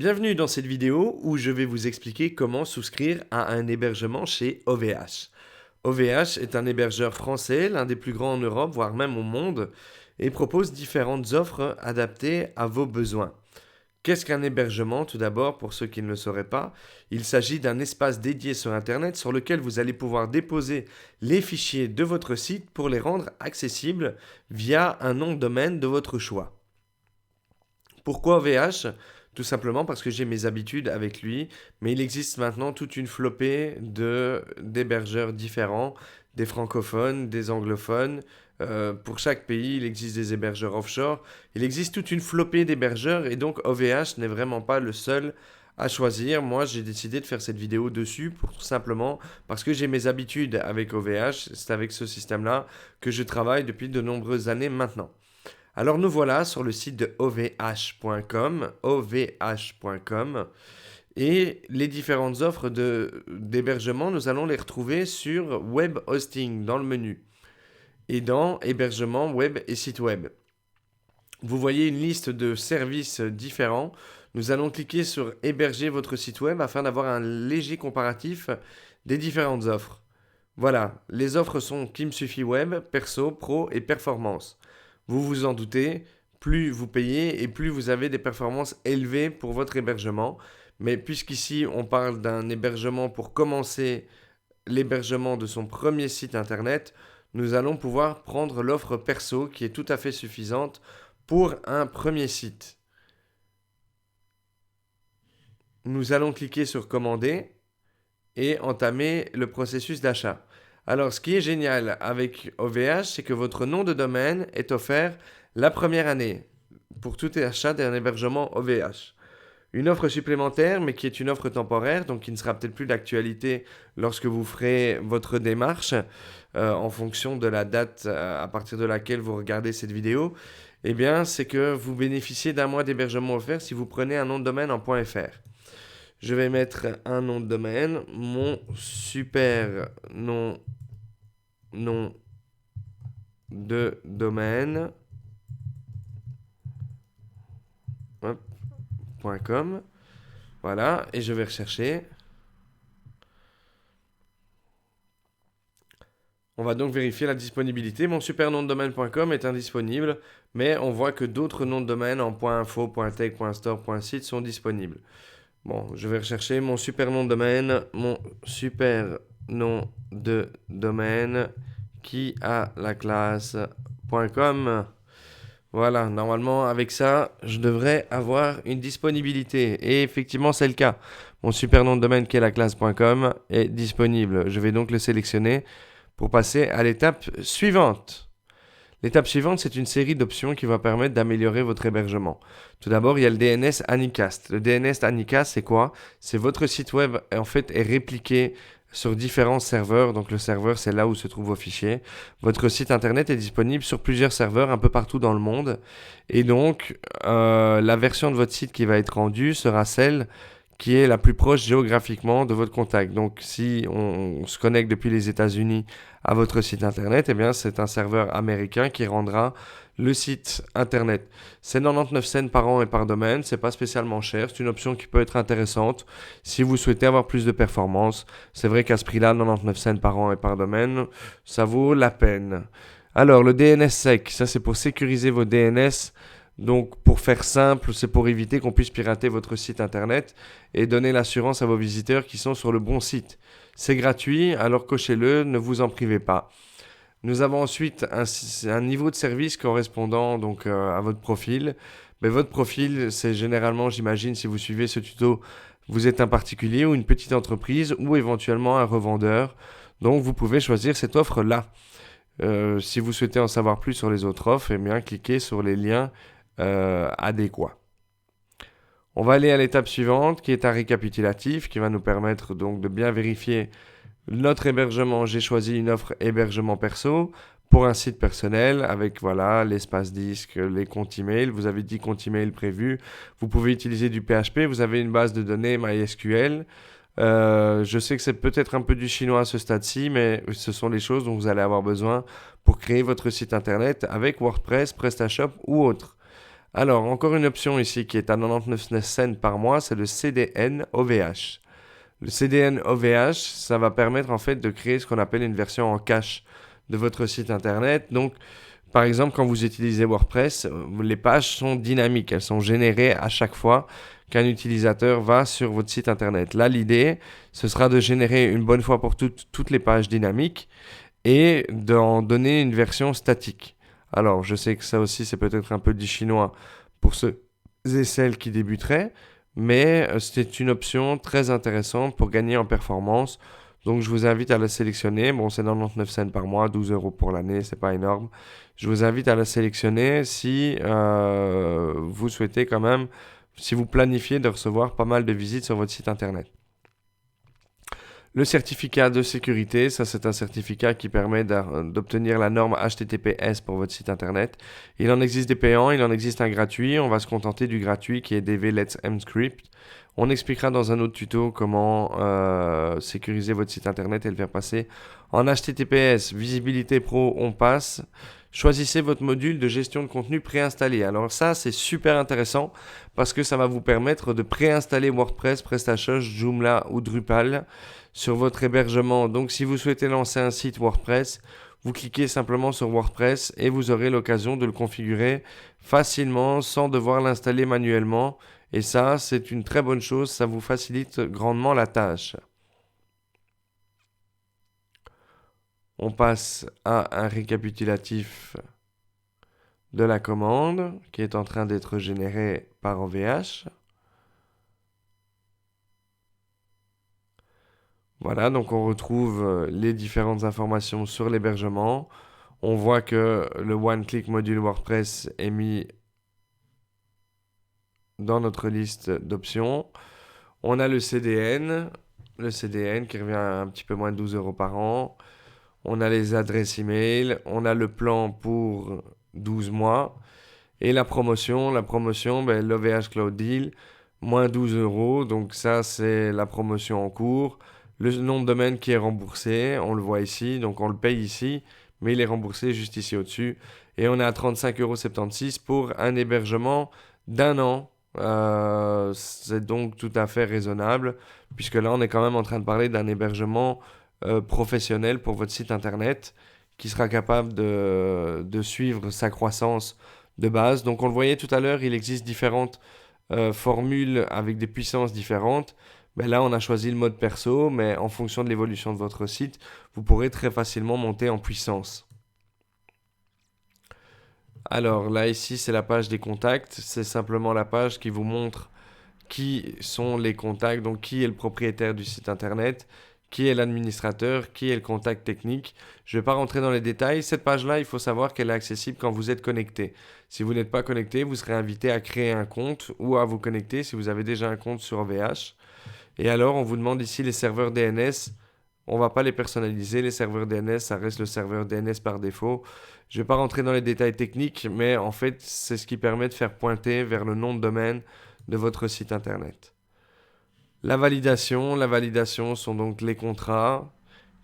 Bienvenue dans cette vidéo où je vais vous expliquer comment souscrire à un hébergement chez OVH. OVH est un hébergeur français, l'un des plus grands en Europe, voire même au monde, et propose différentes offres adaptées à vos besoins. Qu'est-ce qu'un hébergement? Tout d'abord, pour ceux qui ne le sauraient pas, il s'agit d'un espace dédié sur Internet sur lequel vous allez pouvoir déposer les fichiers de votre site pour les rendre accessibles via un nom de domaine de votre choix. Pourquoi OVH? Tout simplement parce que j'ai mes habitudes avec lui, mais il existe maintenant toute une flopée d'hébergeurs différents, des francophones, des anglophones. Pour chaque pays, il existe des hébergeurs offshore. Il existe toute une flopée d'hébergeurs et donc OVH n'est vraiment pas le seul à choisir. Moi, j'ai décidé de faire cette vidéo dessus pour tout simplement parce que j'ai mes habitudes avec OVH. C'est avec ce système-là que je travaille depuis de nombreuses années maintenant. Alors nous voilà sur le site de ovh.com, et les différentes offres d'hébergement, nous allons les retrouver sur Web Hosting dans le menu et dans Hébergement web et site web. Vous voyez une liste de services différents. Nous allons cliquer sur Héberger votre site web afin d'avoir un léger comparatif des différentes offres. Voilà, les offres sont Qui me suffit web, perso, pro et performance. Vous vous en doutez, plus vous payez et plus vous avez des performances élevées pour votre hébergement. Mais puisqu'ici on parle d'un hébergement pour commencer l'hébergement de son premier site internet, nous allons pouvoir prendre l'offre perso qui est tout à fait suffisante pour un premier site. Nous allons cliquer sur commander et entamer le processus d'achat. Alors, ce qui est génial avec OVH, c'est que votre nom de domaine est offert la première année pour tout achat d'un hébergement OVH. Une offre supplémentaire, mais qui est une offre temporaire, donc qui ne sera peut-être plus d'actualité lorsque vous ferez votre démarche en fonction de la date à partir de laquelle vous regardez cette vidéo, eh bien, c'est que vous bénéficiez d'un mois d'hébergement offert si vous prenez un nom de domaine en .fr. Je vais mettre un nom de domaine, mon super nom de domaine, hop, .com, voilà, et je vais rechercher. On va donc vérifier la disponibilité. Mon super nom de domaine.com est indisponible, mais on voit que d'autres noms de domaine en .info, .tech, .store, .site sont disponibles. Bon, je vais rechercher mon super nom de domaine, mon super nom de domaine qui a la classe.com. Voilà, normalement avec ça, je devrais avoir une disponibilité. Et effectivement, c'est le cas. Mon super nom de domaine qui est la classe.com est disponible. Je vais donc le sélectionner pour passer à l'étape suivante. L'étape suivante, c'est une série d'options qui va permettre d'améliorer votre hébergement. Tout d'abord, il y a le DNS Anycast. Le DNS Anycast, c'est quoi? C'est votre site web, en fait, est répliqué sur différents serveurs. Donc, le serveur, c'est là où se trouvent vos fichiers. Votre site internet est disponible sur plusieurs serveurs un peu partout dans le monde. Et donc, la version de votre site qui va être rendue sera celle qui est la plus proche géographiquement de votre contact. Donc, si on se connecte depuis les États-Unis à votre site internet, eh bien, c'est un serveur américain qui rendra le site internet. C'est 99 cents par an et par domaine, c'est pas spécialement cher, c'est une option qui peut être intéressante si vous souhaitez avoir plus de performance. C'est vrai qu'à ce prix-là, 99 cents par an et par domaine, ça vaut la peine. Alors, le DNSSEC, ça c'est pour sécuriser vos DNS. Donc, pour faire simple, c'est pour éviter qu'on puisse pirater votre site internet et donner l'assurance à vos visiteurs qui sont sur le bon site. C'est gratuit, alors cochez-le, ne vous en privez pas. Nous avons ensuite un niveau de service correspondant donc à votre profil. Mais votre profil, c'est généralement, j'imagine, si vous suivez ce tuto, vous êtes un particulier ou une petite entreprise ou éventuellement un revendeur. Donc, vous pouvez choisir cette offre-là. Si vous souhaitez en savoir plus sur les autres offres, eh bien, cliquez sur les liens adéquat. On va aller à l'étape suivante qui est un récapitulatif qui va nous permettre donc de bien vérifier notre hébergement. J'ai choisi une offre hébergement perso pour un site personnel avec voilà l'espace disque, les comptes email. Vous avez 10 comptes email prévus. Vous pouvez utiliser du PHP. Vous avez une base de données MySQL. Je sais que c'est peut-être un peu du chinois à ce stade-ci, mais ce sont les choses dont vous allez avoir besoin pour créer votre site internet avec WordPress, PrestaShop ou autre. Alors, encore une option ici qui est à 99 cents par mois, c'est le CDN OVH. Le CDN OVH, ça va permettre en fait de créer ce qu'on appelle une version en cache de votre site internet. Donc, par exemple, quand vous utilisez WordPress, les pages sont dynamiques, elles sont générées à chaque fois qu'un utilisateur va sur votre site internet. Là, l'idée, ce sera de générer une bonne fois pour toutes les pages dynamiques et d'en donner une version statique. Alors, je sais que ça aussi, c'est peut-être un peu du chinois pour ceux et celles qui débuteraient, mais c'est une option très intéressante pour gagner en performance. Donc, je vous invite à la sélectionner. Bon, c'est 99 cents par mois, 12 euros pour l'année, c'est pas énorme. Je vous invite à la sélectionner si vous souhaitez quand même, si vous planifiez de recevoir pas mal de visites sur votre site internet. Le certificat de sécurité, ça c'est un certificat qui permet d'obtenir la norme HTTPS pour votre site internet. Il en existe des payants, il en existe un gratuit. On va se contenter du gratuit qui est DV Let's Mscript. On expliquera dans un autre tuto comment sécuriser votre site internet et le faire passer en HTTPS. Visibilité Pro, on passe. Choisissez votre module de gestion de contenu préinstallé. Alors ça, c'est super intéressant parce que ça va vous permettre de préinstaller WordPress, PrestaShop, Joomla ou Drupal sur votre hébergement. Donc si vous souhaitez lancer un site WordPress, vous cliquez simplement sur WordPress et vous aurez l'occasion de le configurer facilement sans devoir l'installer manuellement. Et ça, c'est une très bonne chose, ça vous facilite grandement la tâche. On passe à un récapitulatif de la commande qui est en train d'être générée par OVH. Voilà, donc on retrouve les différentes informations sur l'hébergement. On voit que le one-click module WordPress est mis dans notre liste d'options. On a le CDN qui revient à un petit peu moins de 12 euros par an. On a les adresses email, on a le plan pour 12 mois. Et la promotion, l'OVH Cloud Deal, moins 12 euros. Donc ça, c'est la promotion en cours. Le nom de domaine qui est remboursé, on le voit ici, donc on le paye ici, mais il est remboursé juste ici au-dessus. Et on est à 35,76 € pour un hébergement d'un an. C'est donc tout à fait raisonnable, puisque là, on est quand même en train de parler d'un hébergement professionnel pour votre site internet qui sera capable de suivre sa croissance de base. Donc on le voyait tout à l'heure, il existe différentes formules avec des puissances différentes. Ben là, on a choisi le mode perso, mais en fonction de l'évolution de votre site, vous pourrez très facilement monter en puissance. Alors là, ici, c'est la page des contacts. C'est simplement la page qui vous montre qui sont les contacts, donc qui est le propriétaire du site internet, qui est l'administrateur, qui est le contact technique. Je ne vais pas rentrer dans les détails. Cette page-là, il faut savoir qu'elle est accessible quand vous êtes connecté. Si vous n'êtes pas connecté, vous serez invité à créer un compte ou à vous connecter si vous avez déjà un compte sur OVH. Et alors, on vous demande ici les serveurs DNS. On ne va pas les personnaliser. Les serveurs DNS, ça reste le serveur DNS par défaut. Je ne vais pas rentrer dans les détails techniques, mais en fait, c'est ce qui permet de faire pointer vers le nom de domaine de votre site internet. La validation sont donc les contrats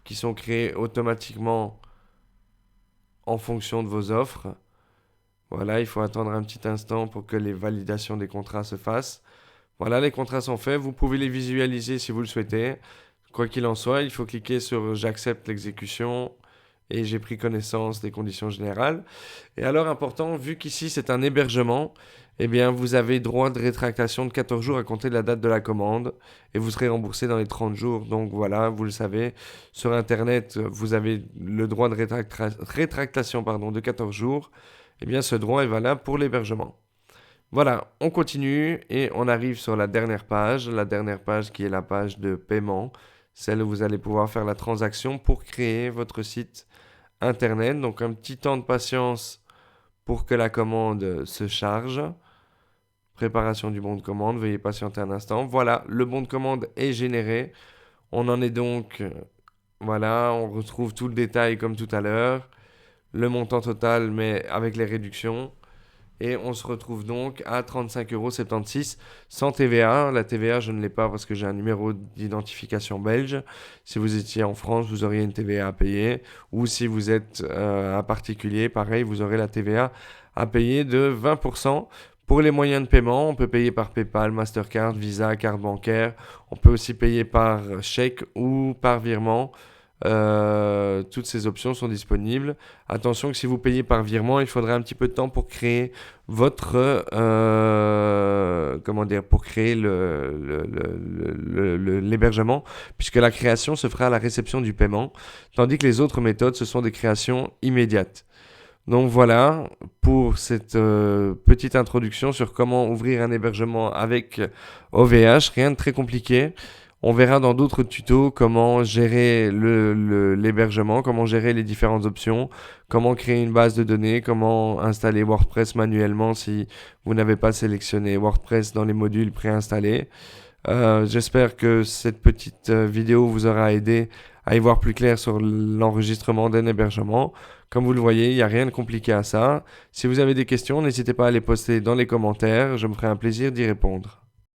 qui sont créés automatiquement en fonction de vos offres. Voilà, il faut attendre un petit instant pour que les validations des contrats se fassent. Voilà, les contrats sont faits. Vous pouvez les visualiser si vous le souhaitez. Quoi qu'il en soit, il faut cliquer sur j'accepte l'exécution et j'ai pris connaissance des conditions générales. Et alors, important, vu qu'ici c'est un hébergement, eh bien, vous avez droit de rétractation de 14 jours à compter de la date de la commande et vous serez remboursé dans les 30 jours. Donc voilà, vous le savez, sur Internet, vous avez le droit de rétractation de 14 jours. Eh bien, ce droit est valable pour l'hébergement. Voilà, on continue et on arrive sur la dernière page qui est la page de paiement, celle où vous allez pouvoir faire la transaction pour créer votre site internet. Donc un petit temps de patience pour que la commande se charge. Préparation du bon de commande, veuillez patienter un instant. Voilà, le bon de commande est généré. On en est donc, voilà, on retrouve tout le détail comme tout à l'heure. Le montant total, mais avec les réductions. Et on se retrouve donc à 35,76 € sans TVA. La TVA, je ne l'ai pas parce que j'ai un numéro d'identification belge. Si vous étiez en France, vous auriez une TVA à payer. Ou si vous êtes un particulier, pareil, vous aurez la TVA à payer de 20% Pour les moyens de paiement, on peut payer par PayPal, Mastercard, Visa, carte bancaire. On peut aussi payer par chèque ou par virement. Toutes ces options sont disponibles. Attention que si vous payez par virement, il faudra un petit peu de temps pour créer votre pour créer l'hébergement, puisque la création se fera à la réception du paiement, tandis que les autres méthodes, ce sont des créations immédiates. Donc voilà pour cette petite introduction sur comment ouvrir un hébergement avec OVH, rien de très compliqué. On verra dans d'autres tutos comment gérer l'hébergement, comment gérer les différentes options, comment créer une base de données, comment installer WordPress manuellement si vous n'avez pas sélectionné WordPress dans les modules préinstallés. J'espère que cette petite vidéo vous aura aidé à y voir plus clair sur l'enregistrement d'un hébergement. Comme vous le voyez, il n'y a rien de compliqué à ça. Si vous avez des questions, n'hésitez pas à les poster dans les commentaires. Je me ferai un plaisir d'y répondre.